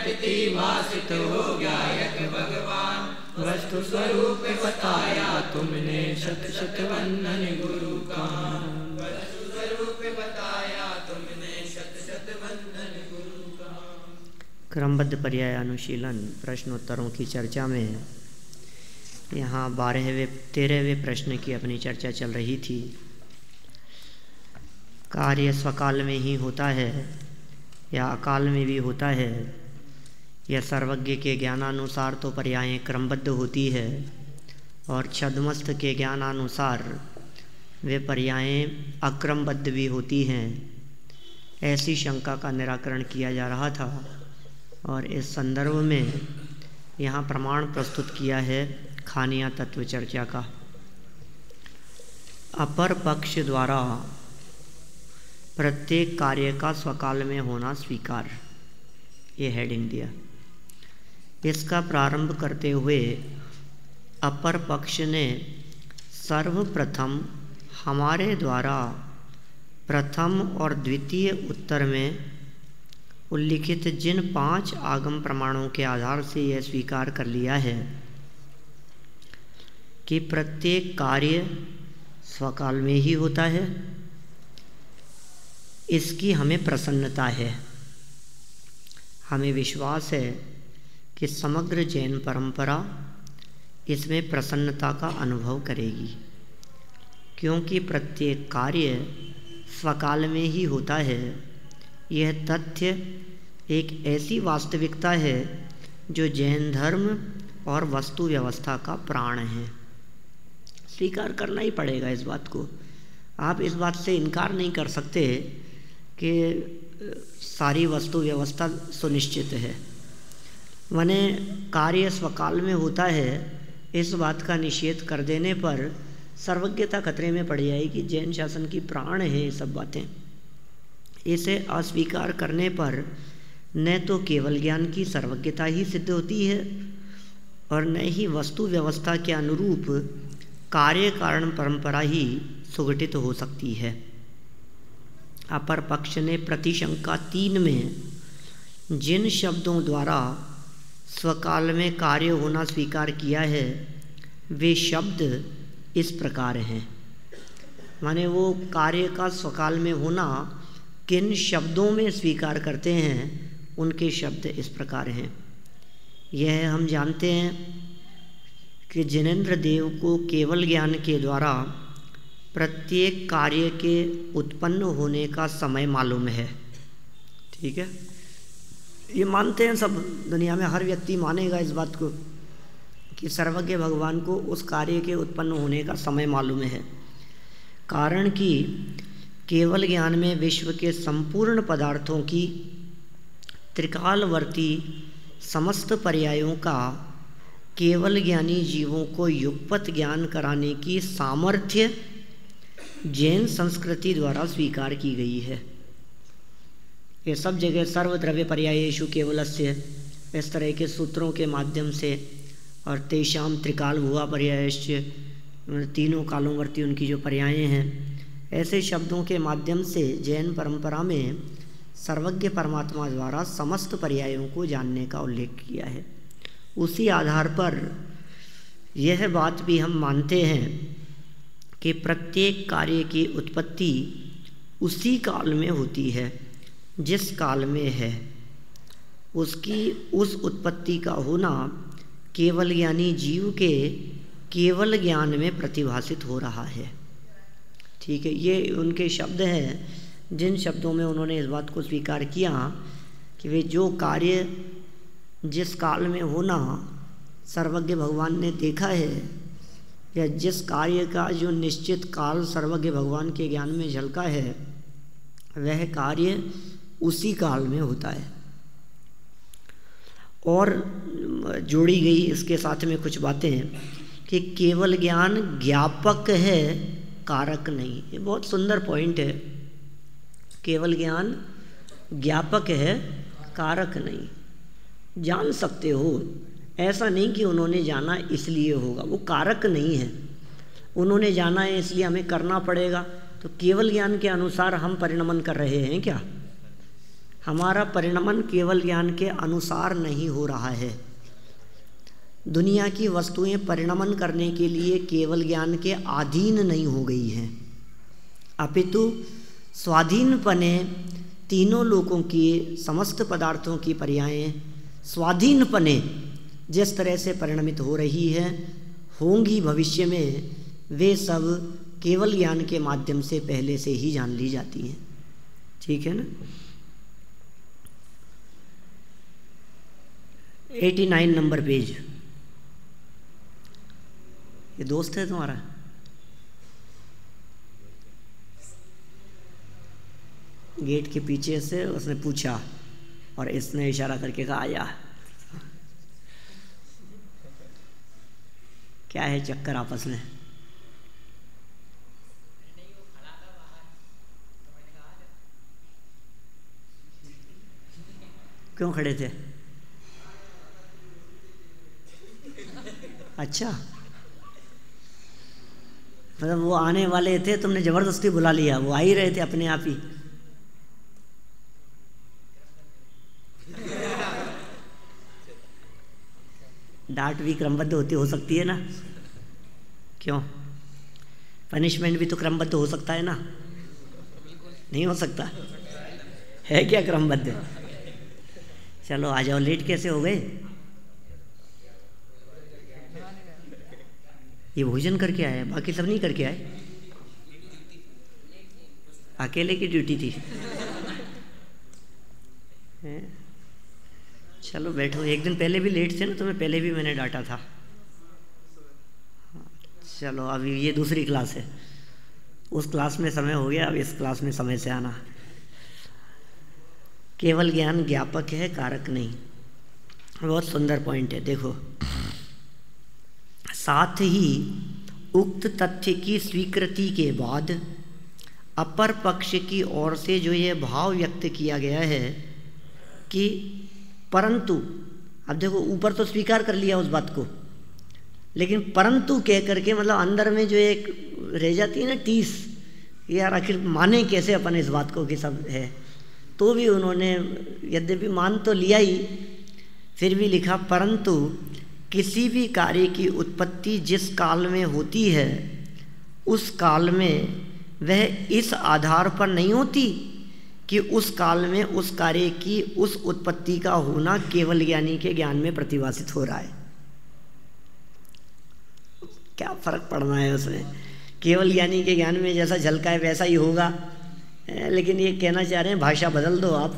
अतिथि भासित हो गया यत भगवान, वस्तु स्वरूप बताया तुमने शत शत वंदन गुरु का। वस्तु स्वरूप बताया तुमने शत शत वंदन गुरु का। क्रमबद्ध पर्याय अनुशीलन प्रश्नोत्तरों की चर्चा में यहाँ 13वें प्रश्न की अपनी चर्चा चल रही थी। कार्य स्वकाल में ही होता है या अकाल में भी होता है, यह सर्वज्ञ के ज्ञानानुसार तो पर्यायें क्रमबद्ध होती है और छद्मस्थ के ज्ञानानुसार वे पर्यायें अक्रमबद्ध भी होती हैं। ऐसी शंका का निराकरण किया जा रहा था और इस संदर्भ में यहाँ प्रमाण प्रस्तुत किया है खानिया तत्व चर्चा का। अपर पक्ष द्वारा प्रत्येक कार्य का स्वकाल में होना स्वीकार, ये हेडिंग दिया। इसका प्रारंभ करते हुए अपर पक्ष ने सर्वप्रथम हमारे द्वारा प्रथम और द्वितीय उत्तर में उल्लिखित जिन 5 आगम प्रमाणों के आधार से यह स्वीकार कर लिया है कि प्रत्येक कार्य स्वकाल में ही होता है, इसकी हमें प्रसन्नता है। हमें विश्वास है कि समग्र जैन परंपरा इसमें प्रसन्नता का अनुभव करेगी, क्योंकि प्रत्येक कार्य स्वकाल में ही होता है। यह तथ्य एक ऐसी वास्तविकता है जो जैन धर्म और वस्तु व्यवस्था का प्राण है। स्वीकार करना ही पड़ेगा इस बात को। आप इस बात से इनकार नहीं कर सकते कि सारी वस्तु व्यवस्था सुनिश्चित है। माने कार्य स्वकाल में होता है, इस बात का निषेध कर देने पर सर्वज्ञता खतरे में पड़ जाएगी। जैन शासन की प्राण है ये सब बातें। इसे अस्वीकार करने पर न तो केवल ज्ञान की सर्वज्ञता ही सिद्ध होती है और न ही वस्तु व्यवस्था के अनुरूप कार्य कारण परंपरा ही सुगठित हो सकती है। अपर पक्ष ने प्रतिशंका 3 में जिन शब्दों द्वारा स्वकाल में कार्य होना स्वीकार किया है वे शब्द इस प्रकार हैं। माने वो कार्य का स्वकाल में होना किन शब्दों में स्वीकार करते हैं, उनके शब्द इस प्रकार हैं। यह हम जानते हैं कि जिनेंद्र देव को केवल ज्ञान के द्वारा प्रत्येक कार्य के उत्पन्न होने का समय मालूम है। ठीक है, ये मानते हैं सब, दुनिया में हर व्यक्ति मानेगा इस बात को कि सर्वज्ञ भगवान को उस कार्य के उत्पन्न होने का समय मालूम है। कारण कि केवल ज्ञान में विश्व के संपूर्ण पदार्थों की त्रिकालवर्ती समस्त पर्यायों का केवल ज्ञानी जीवों को युगपत ज्ञान कराने की सामर्थ्य जैन संस्कृति द्वारा स्वीकार की गई है। ये सब जगह सर्वद्रव्य पर्यायेषु केवलस्य, इस तरह के सूत्रों के माध्यम से, और तेषाम त्रिकाल भुवा पर्यायश्च, तीनों कालों वर्ती उनकी जो पर्यायें हैं, ऐसे शब्दों के माध्यम से जैन परंपरा में सर्वज्ञ परमात्मा द्वारा समस्त पर्यायों को जानने का उल्लेख किया है। उसी आधार पर यह बात भी हम मानते हैं कि प्रत्येक कार्य की उत्पत्ति उसी काल में होती है जिस काल में है। उसकी उस उत्पत्ति का होना केवल ज्ञानी जीव के केवल ज्ञान में प्रतिभासित हो रहा है। ठीक है, ये उनके शब्द हैं जिन शब्दों में उन्होंने इस बात को स्वीकार किया कि वे जो कार्य जिस काल में होना सर्वज्ञ भगवान ने देखा है, या जिस कार्य का जो निश्चित काल सर्वज्ञ भगवान के ज्ञान में झलका है, वह कार्य उसी काल में होता है। और जोड़ी गई इसके साथ में कुछ बातें कि केवल ज्ञान ज्ञापक है, कारक नहीं। ये बहुत सुंदर पॉइंट है। केवल ज्ञान ज्ञापक है, कारक नहीं। जान सकते हो, ऐसा नहीं कि उन्होंने जाना इसलिए होगा, वो कारक नहीं है। उन्होंने जाना है इसलिए हमें करना पड़ेगा। तो केवल ज्ञान के अनुसार हम परिणमन कर रहे हैं क्या? हमारा परिणमन केवल ज्ञान के अनुसार नहीं हो रहा है। दुनिया की वस्तुएं परिणमन करने के लिए केवल ज्ञान के अधीन नहीं हो गई हैं, अपितु स्वाधीनपने तीनों लोकों की समस्त पदार्थों की पर्यायें स्वाधीनपने जिस तरह से परिणमित हो रही है, होंगी भविष्य में, वे सब केवल ज्ञान के माध्यम से पहले से ही जान ली जाती हैं। ठीक है ना। 89 नंबर पेज। ये दोस्त है तुम्हारा? गेट के पीछे से उसने पूछा और इसने इशारा करके कहा आया। क्या है चक्कर आपस में? क्यों खड़े थे? अच्छा, मतलब वो आने वाले थे, तुमने जबरदस्ती बुला लिया, वो आ ही रहे थे अपने आप ही। डांट भी क्रमबद्ध होती हो सकती है ना? क्यों? पनिशमेंट भी तो क्रमबद्ध हो सकता है ना? नहीं हो सकता है क्या क्रमबद्ध? चलो आ जाओ। लेट कैसे हो गए? ये भोजन करके आए, बाकी सब नहीं करके आए? अकेले की ड्यूटी थी। चलो बैठो। एक दिन पहले भी लेट थे ना, तुम्हें पहले भी मैंने डांटा था। चलो अभी ये दूसरी क्लास है, उस क्लास में समय हो गया, अब इस क्लास में समय से आना। केवल ज्ञान ज्ञापक है, कारक नहीं। बहुत सुंदर पॉइंट है, देखो। साथ ही उक्त तथ्य की स्वीकृति के बाद अपर पक्ष की ओर से जो ये भाव व्यक्त किया गया है कि परंतु, अब देखो ऊपर तो स्वीकार कर लिया उस बात को, लेकिन परंतु कह करके मतलब अंदर में जो एक रह जाती है ना टीस, यार आखिर माने कैसे अपन इस बात को कि सब है, तो भी उन्होंने यद्यपि मान तो लिया ही, फिर भी लिखा परंतु किसी भी कार्य की उत्पत्ति जिस काल में होती है उस काल में वह इस आधार पर नहीं होती कि उस काल में उस कार्य की उस उत्पत्ति का होना केवल ज्ञानी के ज्ञान में प्रतिभासित हो रहा है। क्या फर्क पड़ना है उसमें? केवल ज्ञानी के ज्ञान में जैसा झलका है वैसा ही होगा, लेकिन ये कहना चाह रहे हैं भाषा बदल दो आप।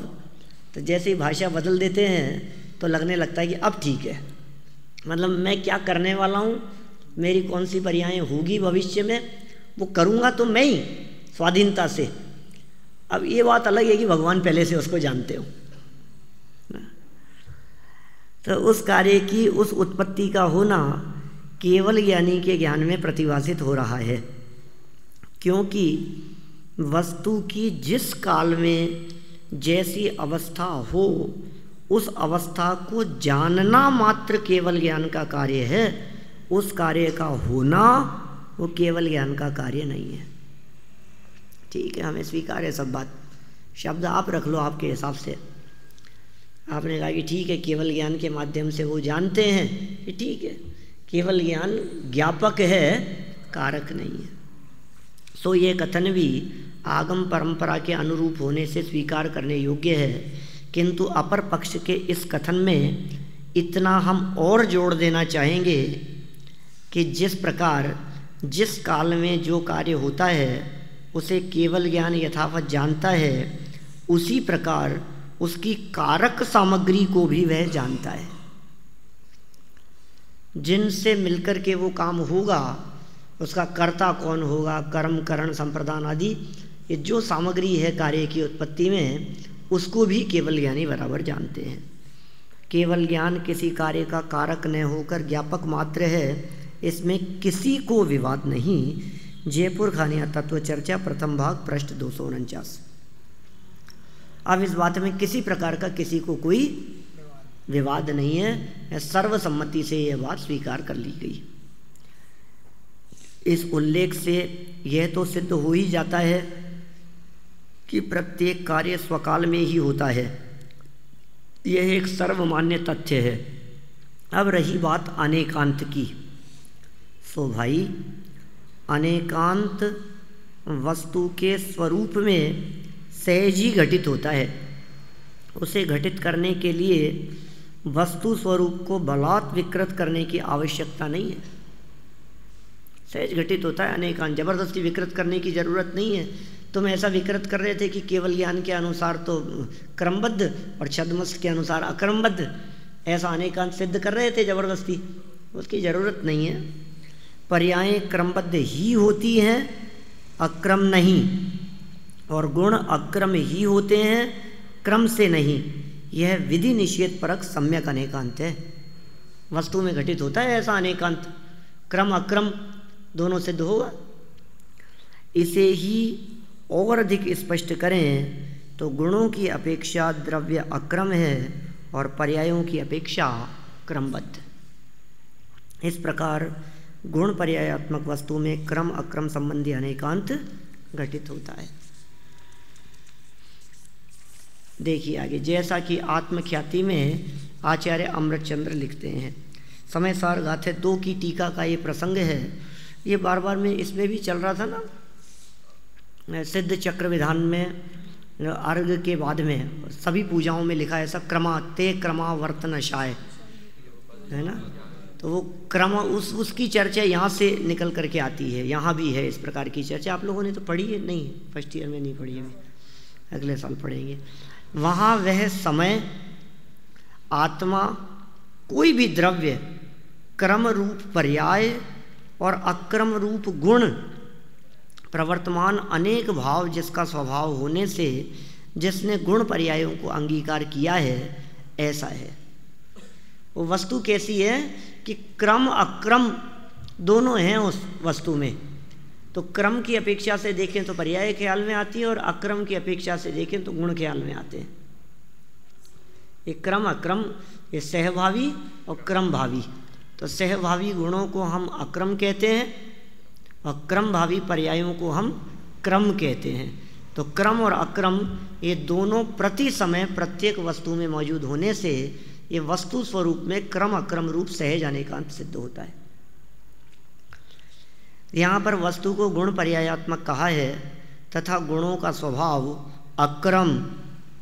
तो जैसे ही भाषा बदल देते हैं तो लगने लगता है कि अब ठीक है, मतलब मैं क्या करने वाला हूँ, मेरी कौन सी पर्यायें होगी भविष्य में, वो करूँगा तो मैं ही स्वाधीनता से। अब ये बात अलग है कि भगवान पहले से उसको जानते हो, तो उस कार्य की उस उत्पत्ति का होना केवल ज्ञानी के ज्ञान में प्रतिभासित हो रहा है, क्योंकि वस्तु की जिस काल में जैसी अवस्था हो उस अवस्था को जानना मात्र केवल ज्ञान का कार्य है, उस कार्य का होना वो केवल ज्ञान का कार्य नहीं है। ठीक है, हमें स्वीकार है सब बात। शब्द आप रख लो आपके हिसाब से। आपने कहा कि ठीक है केवल ज्ञान के माध्यम से वो जानते हैं, कि ठीक है केवल ज्ञान ज्ञापक है, कारक नहीं है। सो ये कथन भी आगम परंपरा के अनुरूप होने से स्वीकार करने योग्य है, किंतु अपर पक्ष के इस कथन में इतना हम और जोड़ देना चाहेंगे कि जिस प्रकार जिस काल में जो कार्य होता है उसे केवल ज्ञान यथावत जानता है, उसी प्रकार उसकी कारक सामग्री को भी वह जानता है। जिनसे मिलकर के वो काम होगा, उसका कर्ता कौन होगा, कर्म करण संप्रदान आदि ये जो सामग्री है कार्य की उत्पत्ति में, उसको भी केवल ज्ञानी बराबर जानते हैं। केवल ज्ञान किसी कार्य का कारक न होकर ज्ञापक मात्र है, इसमें किसी को विवाद नहीं। जयपुर खानिया तत्व चर्चा प्रथम भाग पृष्ठ 249। अब इस बात में किसी प्रकार का किसी को कोई विवाद नहीं है, सर्वसम्मति से यह बात स्वीकार कर ली गई। इस उल्लेख से यह तो सिद्ध हो ही जाता है कि प्रत्येक कार्य स्वकाल में ही होता है, यह एक सर्वमान्य तथ्य है। अब रही बात अनेकांत की, सो भाई अनेकांत वस्तु के स्वरूप में सहज ही घटित होता है। उसे घटित करने के लिए वस्तु स्वरूप को बलात् विकृत करने की आवश्यकता नहीं है। सहज घटित होता है अनेकांत, जबरदस्ती विकृत करने की जरूरत नहीं है। तुम ऐसा विकृत कर रहे थे कि केवल ज्ञान के अनुसार तो क्रमबद्ध और छद्मस के अनुसार अक्रमबद्ध, ऐसा अनेकांत सिद्ध कर रहे थे जबरदस्ती, उसकी जरूरत नहीं है। पर्यायें क्रमबद्ध ही होती हैं, अक्रम नहीं, और गुण अक्रम ही होते हैं, क्रम से नहीं। यह विधि निषेध परक सम्यक अनेकांत है। वस्तु में घटित होता है ऐसा अनेकांत, क्रम अक्रम दोनों सिद्ध होगा। इसे ही और अधिक स्पष्ट करें तो गुणों की अपेक्षा द्रव्य अक्रम है और पर्यायों की अपेक्षा क्रमबद्ध। इस प्रकार गुण पर्यायात्मक वस्तु में क्रम अक्रम संबंधी अनेकांत घटित होता है। देखिए आगे, जैसा कि आत्मख्याति में आचार्य अमृतचंद्र लिखते हैं, समय सार गाथे 2 की टीका का ये प्रसंग है। ये बार बार में इसमें भी चल रहा था ना, सिद्ध चक्र विधान में अर्घ के बाद में सभी पूजाओं में लिखा है ऐसा, क्रमाते क्रमावर्तनशाय, है ना। तो वो क्रम उसकी चर्चा यहाँ से निकल करके आती है, यहाँ भी है इस प्रकार की चर्चा। आप लोगों ने तो पढ़ी है? नहीं, फर्स्ट ईयर में नहीं पढ़ी है, अगले साल पढ़ेंगे। वहाँ वह समय, आत्मा, कोई भी द्रव्य क्रम रूप पर्याय और अक्रम रूप गुण प्रवर्तमान अनेक भाव जिसका स्वभाव होने से जिसने गुण पर्यायों को अंगीकार किया है, ऐसा है। वो वस्तु कैसी है कि क्रम अक्रम दोनों हैं उस वस्तु में। तो क्रम की अपेक्षा से देखें तो पर्याय ख्याल में आती है और अक्रम की अपेक्षा से देखें तो गुण ख्याल में आते हैं। ये क्रम अक्रम, ये सहभावी और क्रम भावी। तो सहभावी गुणों को हम अक्रम कहते हैं और क्रम भावी पर्यायों को हम क्रम कहते हैं। तो क्रम और अक्रम ये दोनों प्रति समय प्रत्येक वस्तु में मौजूद होने से ये वस्तु स्वरूप में क्रम अक्रम रूप सहज अनेकांत सिद्ध होता है। यहाँ पर वस्तु को गुण पर्यायात्मक कहा है तथा गुणों का स्वभाव अक्रम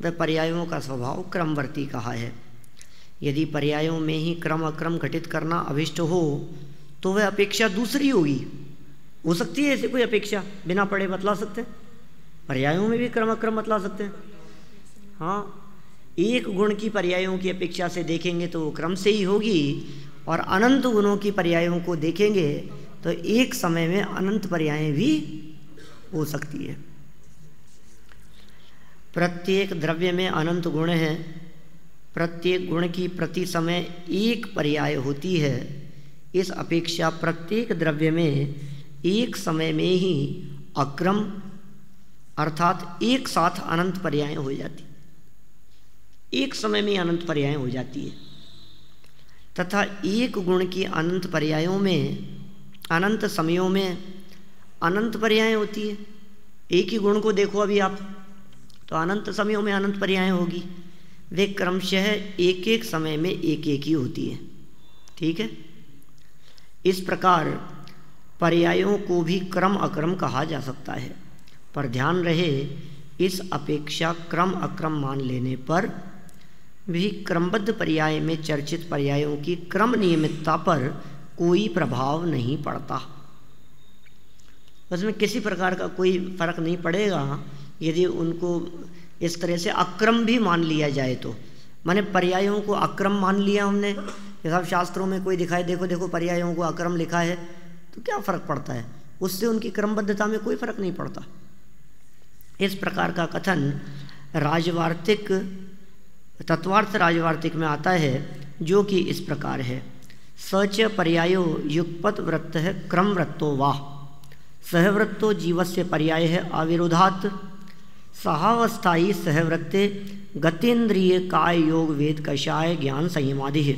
व पर्यायों का स्वभाव क्रमवर्ती कहा है। यदि पर्यायों में ही क्रम अक्रम घटित करना अभिष्ट हो तो वह अपेक्षा दूसरी होगी। हो सकती है ऐसी कोई अपेक्षा, बिना पढ़े बतला सकते हैं। पर्यायों में भी क्रम अक्रम बतला सकते हैं। हाँ, एक गुण की पर्यायों की अपेक्षा से देखेंगे तो वो क्रम से ही होगी, और अनंत गुणों की पर्यायों को देखेंगे तो एक समय में अनंत पर्यायें भी हो सकती है। प्रत्येक द्रव्य में अनंत गुण हैं। प्रत्येक गुण की प्रति समय एक पर्याय होती है। इस अपेक्षा प्रत्येक द्रव्य में एक समय में ही अक्रम अर्थात एक साथ अनंत पर्यायें हो जाती, एक समय में अनंत पर्यायें हो जाती है। तथा एक गुण की अनंत पर्यायों में अनंत समयों में अनंत पर्यायें होती है। एक ही गुण को देखो अभी आप, तो अनंत समयों में अनंत पर्यायें होगी। वे क्रमशः एक एक समय में एक एक ही होती है। ठीक है। इस प्रकार पर्यायों को भी क्रम अक्रम कहा जा सकता है, पर ध्यान रहे इस अपेक्षा क्रम अक्रम मान लेने पर भी क्रमबद्ध पर्याय में चर्चित पर्यायों की क्रम नियमितता पर कोई प्रभाव नहीं पड़ता। उसमें किसी प्रकार का कोई फर्क नहीं पड़ेगा यदि उनको इस तरह से अक्रम भी मान लिया जाए तो। माने पर्यायों को अक्रम मान लिया हमने, ये सब शास्त्रों में कोई दिखाए, देखो देखो पर्यायों को अक्रम लिखा है, तो क्या फ़र्क पड़ता है? उससे उनकी क्रमबद्धता में कोई फर्क नहीं पड़ता। इस प्रकार का कथन राजवार्तिक तत्वार्थ राजवार्तिक में आता है, जो कि इस प्रकार है। सच पर्यायो युगपत वृत्त है क्रम वृत्तो वाह, सहवृत्तो जीवस्य पर्याय है अविरोधात्, सहावस्थाई सहवृत्ते गतेन्द्रिय काय योग वेद कषाय ज्ञान संयमादि है,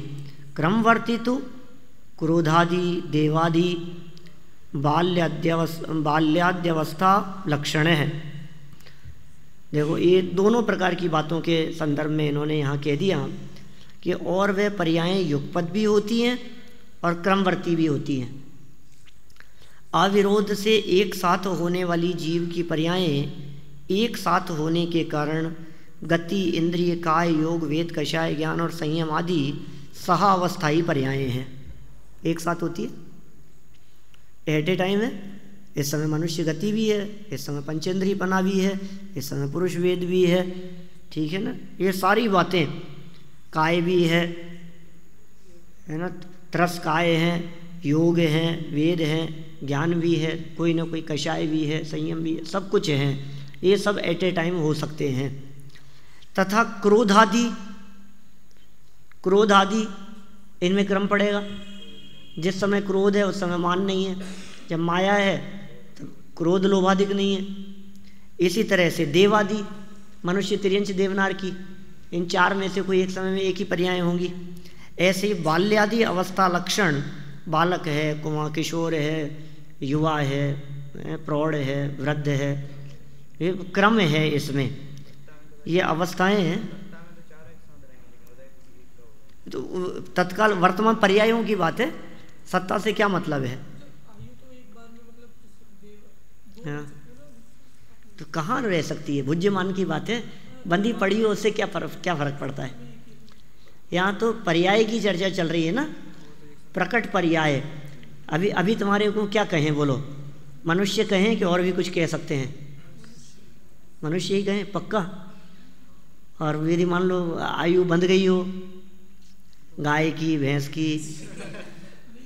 क्रमवर्ती तो क्रोधादि देवादि बाल्याद्यवस्था लक्षण है। देखो ये दोनों प्रकार की बातों के संदर्भ में इन्होंने यहाँ कह दिया कि और वे पर्यायें युगपद भी होती हैं और क्रमवर्ती भी होती हैं। अविरोध से एक साथ होने वाली जीव की पर्यायें एक साथ होने के कारण गति, इंद्रिय, काय, योग, वेद, कषाय, ज्ञान और संयम आदि सहावस्थायी पर्यायें हैं। एक साथ होती है, एट ए टाइम है। इस समय मनुष्य गति भी है, इस समय पंचेंद्रियपना भी है, इस समय पुरुष वेद भी है, ठीक है ना। ये सारी बातें, काय भी है ना, तरस काय हैं, योग हैं, वेद हैं, ज्ञान भी है, कोई ना कोई कषाय भी है, संयम भी है, सब कुछ हैं। ये सब एट ए टाइम हो सकते हैं। तथा क्रोध आदि इनमें क्रम पड़ेगा। जिस समय क्रोध है उस समय मान नहीं है, जब माया है तो क्रोध लोभादिक नहीं है। इसी तरह से देवादि, मनुष्य, तिर्यंच, देवनार की, इन चार में से कोई एक समय में एक ही पर्याय होंगी। ऐसे ही बाल्यादि अवस्था लक्षण, बालक है, कुमार, किशोर है, युवा है, प्रौढ़ है, वृद्ध है, ये क्रम है इसमें, ये अवस्थाएं हैं। तो तत्काल वर्तमान पर्यायों की बात है, सत्ता से क्या मतलब है? हाँ, तो कहाँ रह सकती है? भुज्यमान की बात है, बंदी पड़ी हो उससे क्या फर्क पड़ता है? यहाँ तो पर्याय की चर्चा चल रही है ना, प्रकट पर्याय। अभी तुम्हारे को क्या कहें, बोलो? मनुष्य कहें कि और भी कुछ कह सकते हैं? मनुष्य ही कहें पक्का। और यदि मान लो आयु बंध गई हो, गाय की, भैंस की,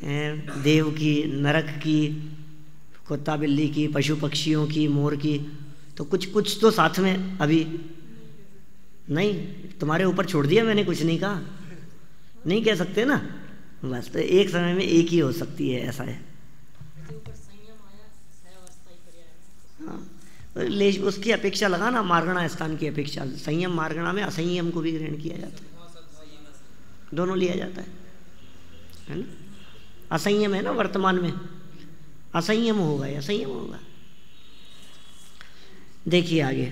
देव की, नरक की, कुत्ता बिल्ली की, पशु पक्षियों की, मोर की, तो कुछ तो साथ में अभी नहीं, तुम्हारे ऊपर छोड़ दिया मैंने, कुछ नहीं कहा, नहीं कह सकते ना। बस तो एक समय में एक ही हो सकती है, ऐसा है। हाँ, ले उसकी अपेक्षा लगाना, मार्गणा स्थान की अपेक्षा। संयम मार्गणा में असंयम को भी ग्रहण किया जाता है, दोनों लिया जाता है ना। असंयम है ना वर्तमान में, असंयम होगा या संयम होगा। देखिए आगे,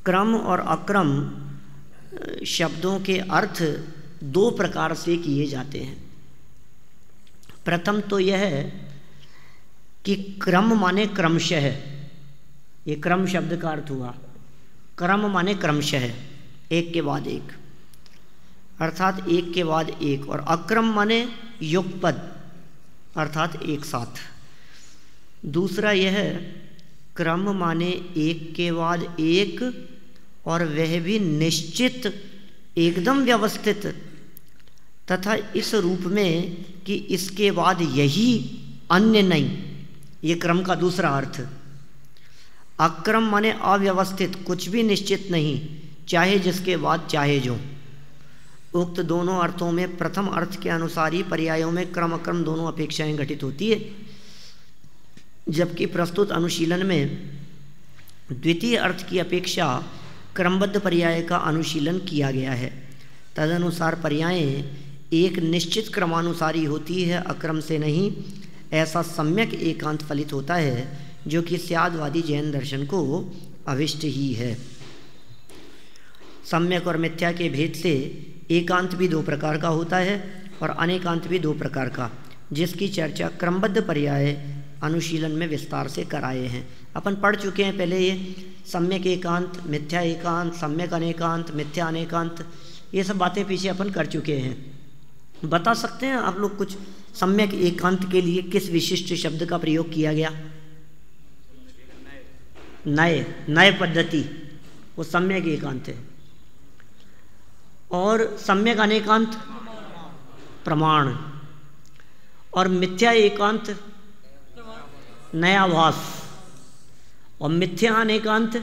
क्रम और अक्रम शब्दों के अर्थ दो प्रकार से किए जाते हैं। प्रथम तो यह है कि क्रम माने क्रमशः, ये क्रम शब्द का अर्थ हुआ। क्रम माने क्रमशः, एक के बाद एक, अर्थात एक के बाद एक। और अक्रम माने युगपद, अर्थात एक साथ। दूसरा यह क्रम माने एक के बाद एक, और वह भी निश्चित, एकदम व्यवस्थित, तथा इस रूप में कि इसके बाद यही, अन्य नहीं। ये क्रम का दूसरा अर्थ। अक्रम माने अव्यवस्थित, कुछ भी निश्चित नहीं, चाहे जिसके बाद चाहे जो। उक्त दोनों अर्थों में प्रथम अर्थ के अनुसार ही पर्यायों में क्रम अक्रम दोनों अपेक्षाएं घटित होती है, जबकि प्रस्तुत अनुशीलन में द्वितीय अर्थ की अपेक्षा क्रमबद्ध पर्याय का अनुशीलन किया गया है। तदनुसार पर्यायें एक निश्चित क्रमानुसारी होती है, अक्रम से नहीं। ऐसा सम्यक एकांत फलित होता है, जो कि स्यादवादी जैन दर्शन को अविष्ट ही है। सम्यक और मिथ्या के भेद से एकांत भी दो प्रकार का होता है और अनेकांत भी दो प्रकार का, जिसकी चर्चा क्रमबद्ध पर्याय अनुशीलन में विस्तार से कराए हैं। अपन पढ़ चुके हैं पहले ये सम्यक एकांत, मिथ्या एकांत, सम्यक अनेकांत, मिथ्या अनेकांत, ये सब बातें पीछे अपन कर चुके हैं। बता सकते हैं आप लोग कुछ, सम्यक एकांत के लिए किस विशिष्ट शब्द का प्रयोग किया गया? नए पद्धति, वो सम्यक एकांत है। और सम्यक अनेकांत प्रमाण, और मिथ्या एकांत नयाभास, और मिथ्या अनेकांत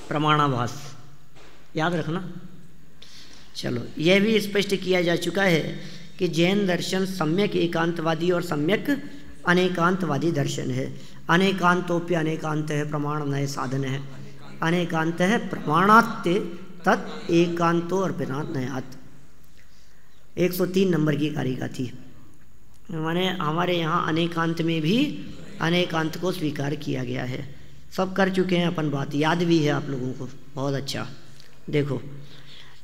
प्रमाणाभास। याद रखना। चलो, यह भी स्पष्ट किया जा चुका है कि जैन दर्शन सम्यक एकांतवादी और सम्यक अनेकांतवादी दर्शन है। अनेकांतोप्य अनेकांत है, प्रमाण नए साधन है। अनेकांत है प्रमाणात्य तत् एकांतो अर्पिनात् नयात्। 103 नंबर की कारिका थी। माने हमारे यहाँ अनेकांत में भी अनेकांत को स्वीकार किया गया है। सब कर चुके हैं अपन, बात याद भी है आप लोगों को। बहुत अच्छा। देखो,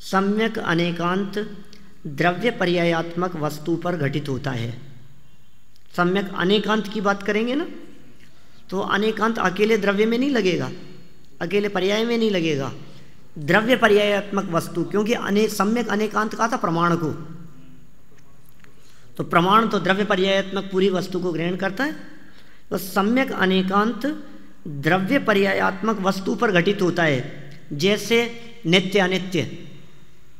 सम्यक अनेकांत द्रव्य पर्यायात्मक वस्तु पर घटित होता है। सम्यक अनेकांत की बात करेंगे ना, तो अनेकांत अकेले द्रव्य में नहीं लगेगा, अकेले पर्याय में नहीं लगेगा, द्रव्य पर्यायात्मक वस्तु, क्योंकि सम्यक अनेकांत कहा था प्रमाण को, तो प्रमाण तो द्रव्य पर्यायात्मक पूरी वस्तु को ग्रहण करता है। तो सम्यक अनेकांत द्रव्य पर्यायात्मक वस्तु पर घटित होता है। जैसे नित्य अनित्य,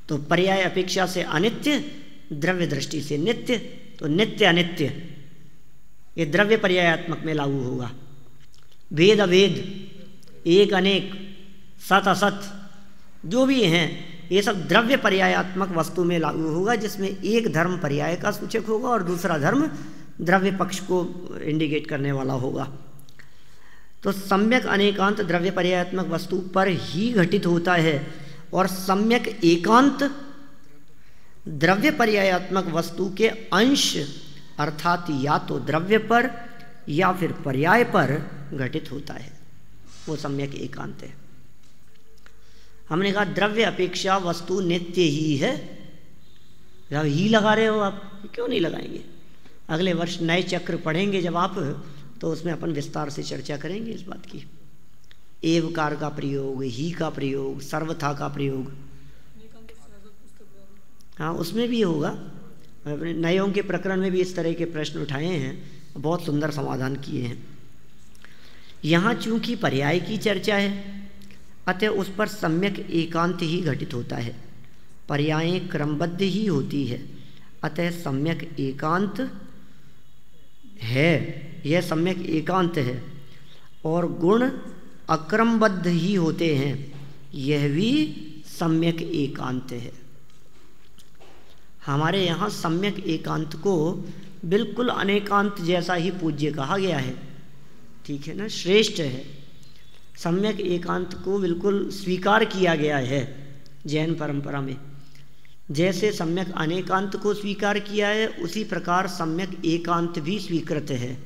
तो पर्याय अपेक्षा से अनित्य, द्रव्य दृष्टि से नित्य, तो नित्य अनित्य ये द्रव्य पर्यायात्मक में लागू होगा। भेद अभेद, एक अनेक, सत असत, जो भी हैं ये सब द्रव्य पर्यायात्मक वस्तु में लागू होगा, जिसमें एक धर्म पर्याय का सूचक होगा और दूसरा धर्म द्रव्य पक्ष को इंडिकेट करने वाला होगा। तो सम्यक अनेकांत द्रव्य पर्यायात्मक वस्तु पर ही घटित होता है, और सम्यक एकांत द्रव्य पर्यायात्मक वस्तु के अंश अर्थात या तो द्रव्य पर या फिर पर्याय पर घटित होता है, वो सम्यक एकांत है। हमने कहा द्रव्य अपेक्षा वस्तु नित्य ही है। जब ही लगा रहे हो आप, क्यों नहीं लगाएंगे? अगले वर्ष नए चक्र पढ़ेंगे जब आप, तो उसमें अपन विस्तार से चर्चा करेंगे इस बात की। एवकार का प्रयोग, ही का प्रयोग, सर्वथा का प्रयोग, हाँ उसमें भी होगा। अपने नयों के प्रकरण में भी इस तरह के प्रश्न उठाए हैं, बहुत सुंदर समाधान किए हैं। यहाँ चूंकि पर्याय की चर्चा है, अतः उस पर सम्यक एकांत ही घटित होता है। पर्यायें क्रमबद्ध ही होती है, अतः सम्यक एकांत है, यह सम्यक एकांत है। और गुण अक्रमबद्ध ही होते हैं, यह भी सम्यक एकांत है। हमारे यहाँ सम्यक एकांत को बिल्कुल अनेकांत जैसा ही पूज्य कहा गया है, ठीक है ना, श्रेष्ठ है। सम्यक एकांत को बिल्कुल स्वीकार किया गया है जैन परंपरा में। जैसे सम्यक अनेकांत को स्वीकार किया है, उसी प्रकार सम्यक एकांत भी स्वीकृत है।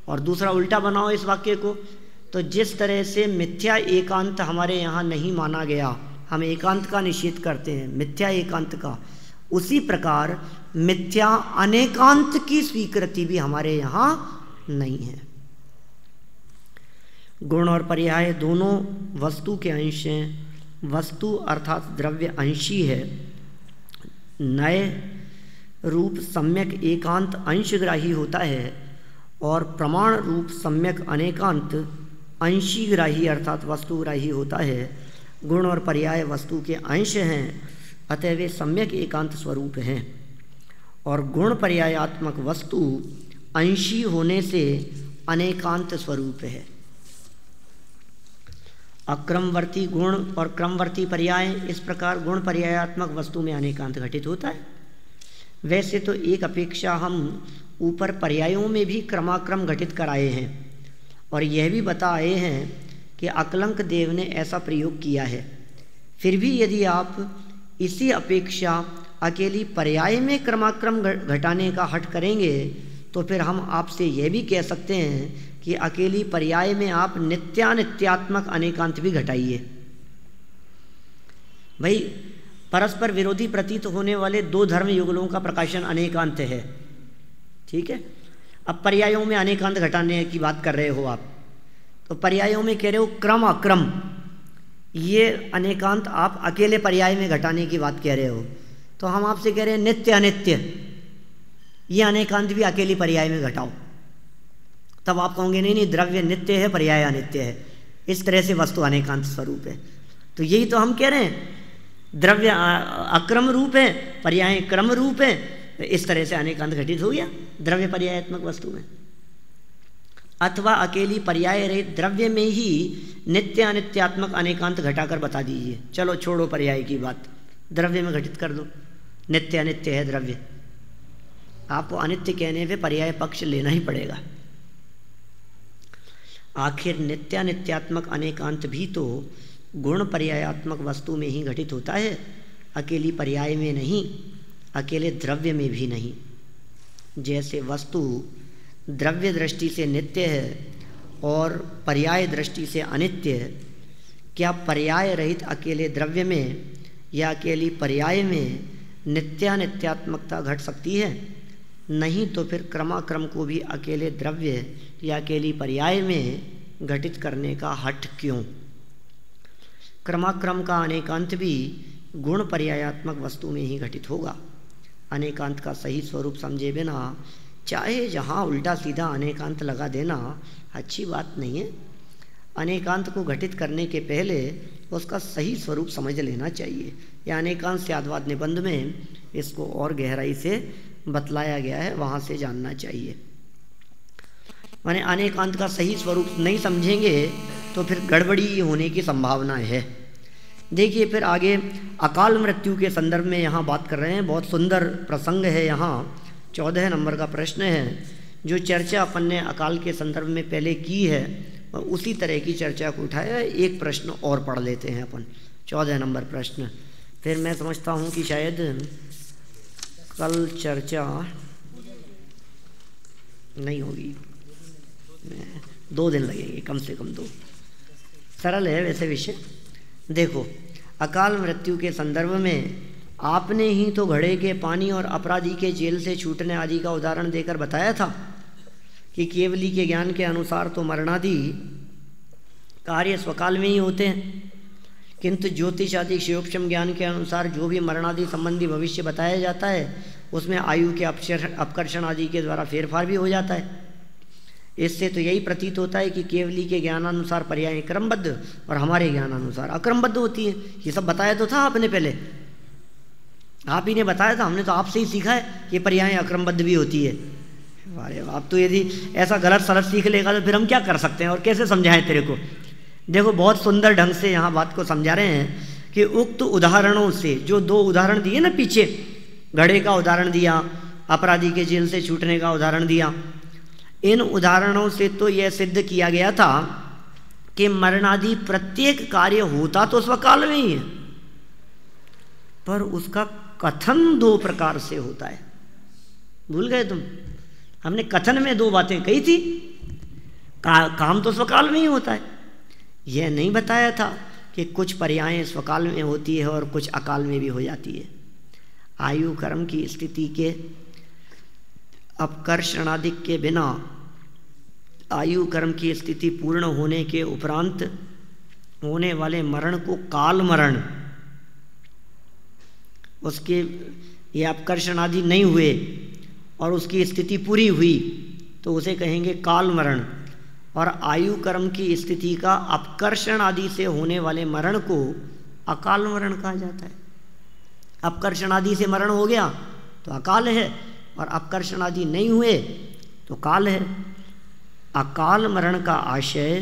और दूसरा उल्टा बनाओ इस वाक्य को, तो जिस तरह से मिथ्या एकांत हमारे यहाँ नहीं माना गया, हम एकांत का निषेध करते हैं, मिथ्या एकांत का, उसी प्रकार मिथ्या अनेकांत की स्वीकृति भी हमारे यहाँ नहीं है। गुण और पर्याय दोनों वस्तु के अंश हैं। वस्तु अर्थात द्रव्य अंशी है। नए रूप सम्यक एकांत अंशग्राही होता है, और प्रमाण रूप सम्यक अनेकांत अंशीग्राही अर्थात वस्तुग्राही होता है। गुण और पर्याय वस्तु के अंश हैं, अतः वे सम्यक एकांत स्वरूप हैं। और गुण पर्यायात्मक वस्तु अंशी होने से अनेकांत स्वरूप है। अक्रमवर्ती गुण और क्रमवर्ती पर्याय, इस प्रकार गुण पर्यायात्मक वस्तु में अनेकांत घटित होता है। वैसे तो एक अपेक्षा हम ऊपर पर्यायों में भी क्रमाक्रम घटित कराए हैं, और यह भी बताए हैं कि अकलंक देव ने ऐसा प्रयोग किया है। फिर भी यदि आप इसी अपेक्षा अकेली पर्याय में क्रमाक्रम घटाने का हठ करेंगे, तो फिर हम आपसे यह भी कह सकते हैं कि अकेली पर्याय में आप नित्यानित्यात्मक अनेकांत भी घटाइए। भाई परस्पर विरोधी प्रतीत होने वाले दो धर्म युगलों का प्रकाशन अनेकांत है, ठीक है। अब पर्यायों में अनेकांत घटाने की बात कर रहे हो आप, तो पर्यायों में कह रहे हो क्रम अक्रम, ये अनेकांत आप अकेले पर्याय में घटाने की बात कह रहे हो। तो हम आपसे कह रहे हैं नित्य अनित्य, ये अनेकांत भी अकेली पर्याय में घटाओ। तब आप कहोगे नहीं द्रव्य नित्य है, पर्याय अनित्य है, इस तरह से वस्तु अनेकांत स्वरूप है। तो यही तो हम कह रहे हैं, द्रव्य अक्रम रूप है, पर्याय क्रम रूप है, इस तरह से अनेकांत घटित हो गया द्रव्य पर्यायात्मक वस्तु में। अथवा अकेली पर्याय रहित द्रव्य में ही नित्य अनित्यात्मक अनेकांत घटाकर बता दीजिए। चलो छोड़ो पर्याय की बात, द्रव्य में घटित कर दो, नित्य अनित्य है द्रव्य। आपको अनित्य कहने पे पर्याय पक्ष लेना ही पड़ेगा। आखिर नित्यानित्यात्मक अनेकांत भी तो गुण पर्यायात्मक वस्तु में ही घटित होता है, अकेली पर्याय में नहीं, अकेले द्रव्य में भी नहीं। जैसे वस्तु द्रव्य दृष्टि से नित्य है और पर्याय दृष्टि से अनित्य, क्या पर्याय रहित अकेले द्रव्य में या अकेली पर्याय में नित्यानित्यात्मकता घट सकती है? नहीं तो फिर क्रमाक्रम को भी अकेले द्रव्य या अकेली पर्याय में घटित करने का हठ क्यों? क्रमाक्रम का अनेकांत भी गुण पर्यायात्मक वस्तु में ही घटित होगा। अनेकांत का सही स्वरूप समझे बिना चाहे जहाँ उल्टा सीधा अनेकांत लगा देना अच्छी बात नहीं है। अनेकांत को घटित करने के पहले उसका सही स्वरूप समझ लेना चाहिए। या अनेकांत स्याद्वाद निबंध में इसको और गहराई से बतलाया गया है, वहाँ से जानना चाहिए। माने अनेकांत का सही स्वरूप नहीं समझेंगे तो फिर गड़बड़ी होने की संभावना है। देखिए फिर आगे अकाल मृत्यु के संदर्भ में यहाँ बात कर रहे हैं। बहुत सुंदर प्रसंग है। यहाँ 14 नंबर का प्रश्न है। जो चर्चा अपन ने अकाल के संदर्भ में पहले की है उसी तरह की चर्चा को उठाया। एक प्रश्न और पढ़ लेते हैं अपन, 14 नंबर प्रश्न। फिर मैं समझता हूँ कि शायद कल चर्चा नहीं होगी, 2 दिन लगेंगे, कम से कम 2। सरल है वैसे विषय। देखो, अकाल मृत्यु के संदर्भ में आपने ही तो घड़े के पानी और अपराधी के जेल से छूटने आदि का उदाहरण देकर बताया था कि केवली के ज्ञान के अनुसार तो मरणादि कार्य स्वकाल में ही होते हैं, किंतु ज्योतिष आदि शिवोपम ज्ञान के अनुसार जो भी मरणादि संबंधी भविष्य बताया जाता है उसमें आयु के अपकर्षण आदि के द्वारा फेरफार भी हो जाता है। इससे तो यही प्रतीत होता है कि केवली के ज्ञानानुसार पर्याय क्रमबद्ध और हमारे ज्ञानानुसार अक्रमबद्ध होती है। ये सब बताया तो था आपने पहले, आप ही ने बताया था, हमने तो आपसे ही सीखा है कि पर्याय अक्रमबद्ध भी होती है। अरे आप तो यदि ऐसा गलत सलत सीख लेगा तो फिर हम क्या कर सकते हैं और कैसे समझाएं तेरे को। देखो बहुत सुंदर ढंग से यहाँ बात को समझा रहे हैं कि उक्त उदाहरणों से, जो 2 उदाहरण दिए ना पीछे, घड़े का उदाहरण दिया, अपराधी के जेल से छूटने का उदाहरण दिया, इन उदाहरणों से तो यह सिद्ध किया गया था कि मरणादि प्रत्येक कार्य होता तो स्वकाल में ही है, पर उसका कथन 2 प्रकार से होता है। भूल गए तुम? हमने कथन में 2 बातें कही थी। काम तो स्वकाल में ही होता है। यह नहीं बताया था कि कुछ पर्यायें स्वकाल में होती है और कुछ अकाल में भी हो जाती है। आयु कर्म की स्थिति के अपकर्षणादिक के बिना आयु कर्म की स्थिति पूर्ण होने के उपरांत होने वाले मरण को काल मरण, उसके ये अपकर्षण आदि नहीं हुए और उसकी स्थिति पूरी हुई तो उसे कहेंगे काल मरण। और आयु कर्म की स्थिति का अपकर्षण आदि से होने वाले मरण को अकाल मरण कहा जाता है। अपकर्षण आदि से मरण हो गया तो अकाल है, और अपकर्षण आदि नहीं हुए तो काल है। अकाल मरण का आशय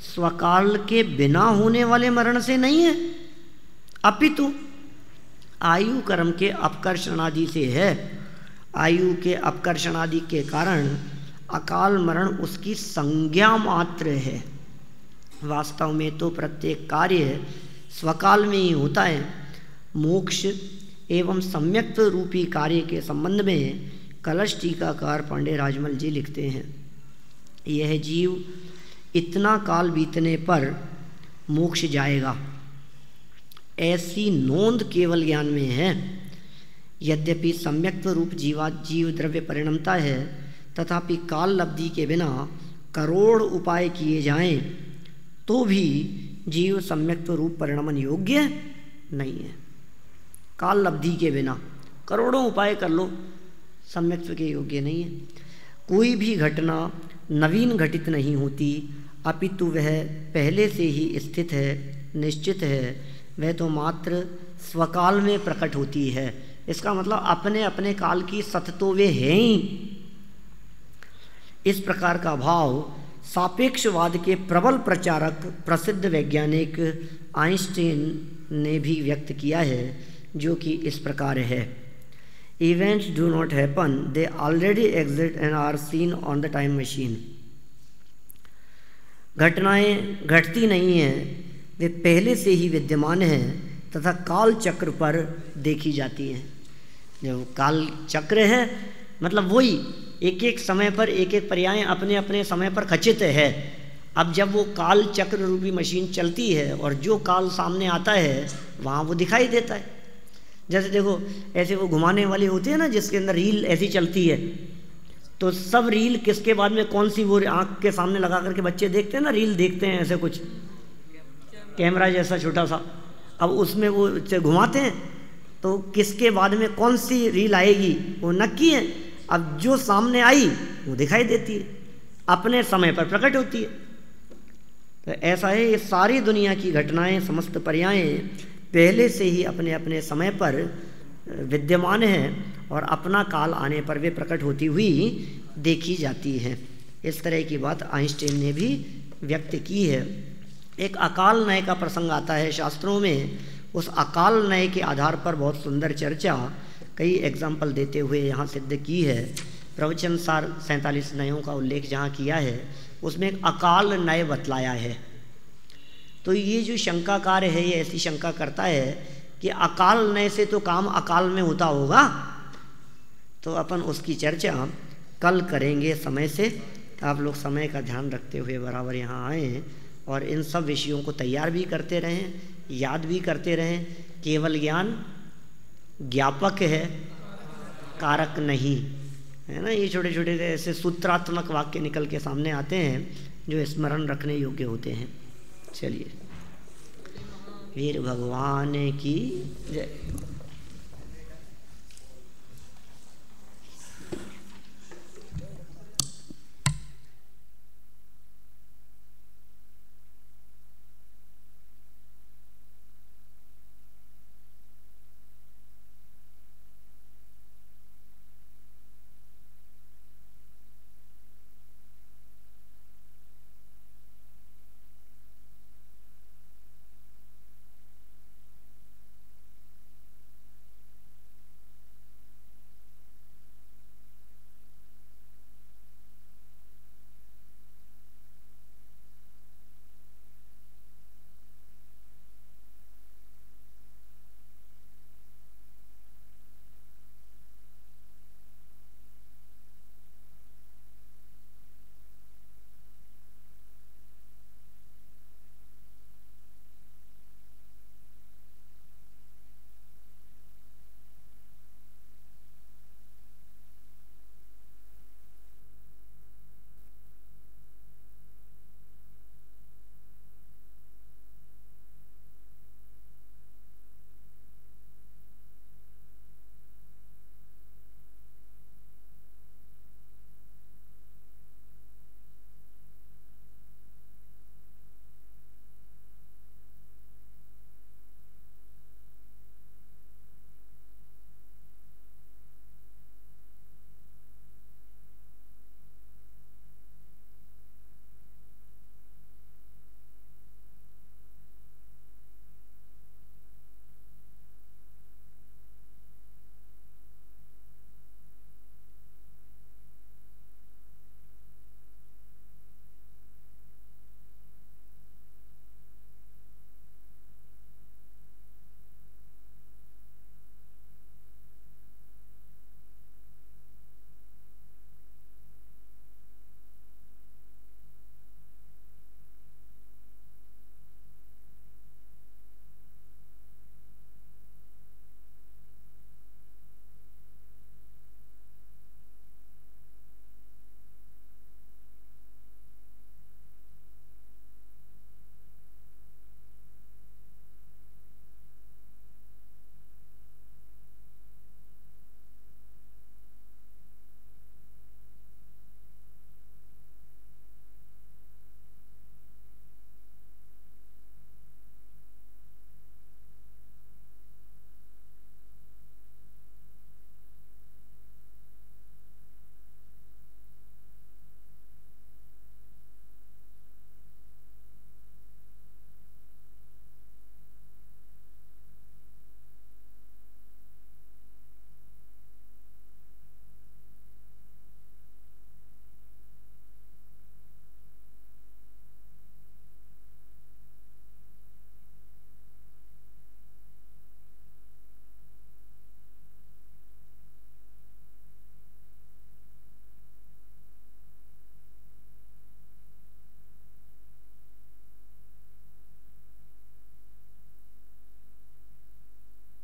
स्वकाल के बिना होने वाले मरण से नहीं है, अपितु आयु कर्म के अपकर्षण आदि से है। आयु के अपकर्षण आदि के कारण अकाल मरण उसकी संज्ञा मात्र है। वास्तव में तो प्रत्येक कार्य स्वकाल में ही होता है। मोक्ष एवं सम्यक्त रूपी कार्य के संबंध में कलश टीकाकार पांडे राजमल जी लिखते हैं, यह जीव इतना काल बीतने पर मोक्ष जाएगा, ऐसी नोंद केवल ज्ञान में है। यद्यपि सम्यक्त रूप जीव द्रव्य परिणमता है, तथापि काल लब्धि के बिना करोड़ उपाय किए जाएं तो भी जीव सम्यक्त रूप परिणमन योग्य नहीं है। काल लब्धि के बिना करोड़ों उपाय कर लो, सम्यक्त के योग्य नहीं है। कोई भी घटना नवीन घटित नहीं होती, अपितु वह पहले से ही स्थित है, निश्चित है। वह तो मात्र स्वकाल में प्रकट होती है। इसका मतलब अपने अपने काल की सत तो वे हैं ही। इस प्रकार का भाव सापेक्षवाद के प्रबल प्रचारक प्रसिद्ध वैज्ञानिक आइंस्टीन ने भी व्यक्त किया है, जो कि इस प्रकार है: events do not happen, they already exist and are seen on the time machine. घटनाएं घटती नहीं हैं, वे पहले से ही विद्यमान हैं तथा काल चक्र पर देखी जाती हैं। जो काल चक्र है मतलब वही एक एक समय पर एक एक पर्याय अपने अपने समय पर खचित है, अब जब वो काल चक्र रूपी मशीन चलती है और जो काल सामने आता है वहाँ वो दिखाई देता है। जैसे देखो ऐसे वो घुमाने वाली होती है ना, जिसके अंदर रील ऐसी चलती है, तो सब रील किसके बाद में कौन सी वो आँख के सामने लगा करके बच्चे देखते हैं ना, रील देखते हैं ऐसे कुछ कैमरा जैसा छोटा सा, अब उसमें वो घुमाते हैं तो किसके बाद में कौन सी रील आएगी वो नक्की है। अब जो सामने आई वो दिखाई देती है, अपने समय पर प्रकट होती है। तो ऐसा है, ये सारी दुनिया की घटनाएं, समस्त पर्यायें पहले से ही अपने अपने समय पर विद्यमान हैं और अपना काल आने पर वे प्रकट होती हुई देखी जाती हैं। इस तरह की बात आइंस्टाइन ने भी व्यक्त की है। एक अकाल नय का प्रसंग आता है शास्त्रों में, उस अकाल नय के आधार पर बहुत सुंदर चर्चा कई एग्जाम्पल देते हुए यहाँ सिद्ध की है। प्रवचन सार 47 नयों का उल्लेख जहाँ किया है उसमें एक अकाल नय बतलाया है। तो ये जो शंकाकार है ये ऐसी शंका करता है कि अकाल नय से तो काम अकाल में होता होगा, तो अपन उसकी चर्चा कल करेंगे समय से। आप लोग समय का ध्यान रखते हुए बराबर यहाँ आएँ और इन सब विषयों को तैयार भी करते रहें, याद भी करते रहें। केवल ज्ञान ज्ञापक है, कारक नहीं, है ना। ये छोटे छोटे ऐसे सूत्रात्मक वाक्य निकल के सामने आते हैं जो स्मरण रखने योग्य होते हैं। चलिए, वीर भगवान की जय।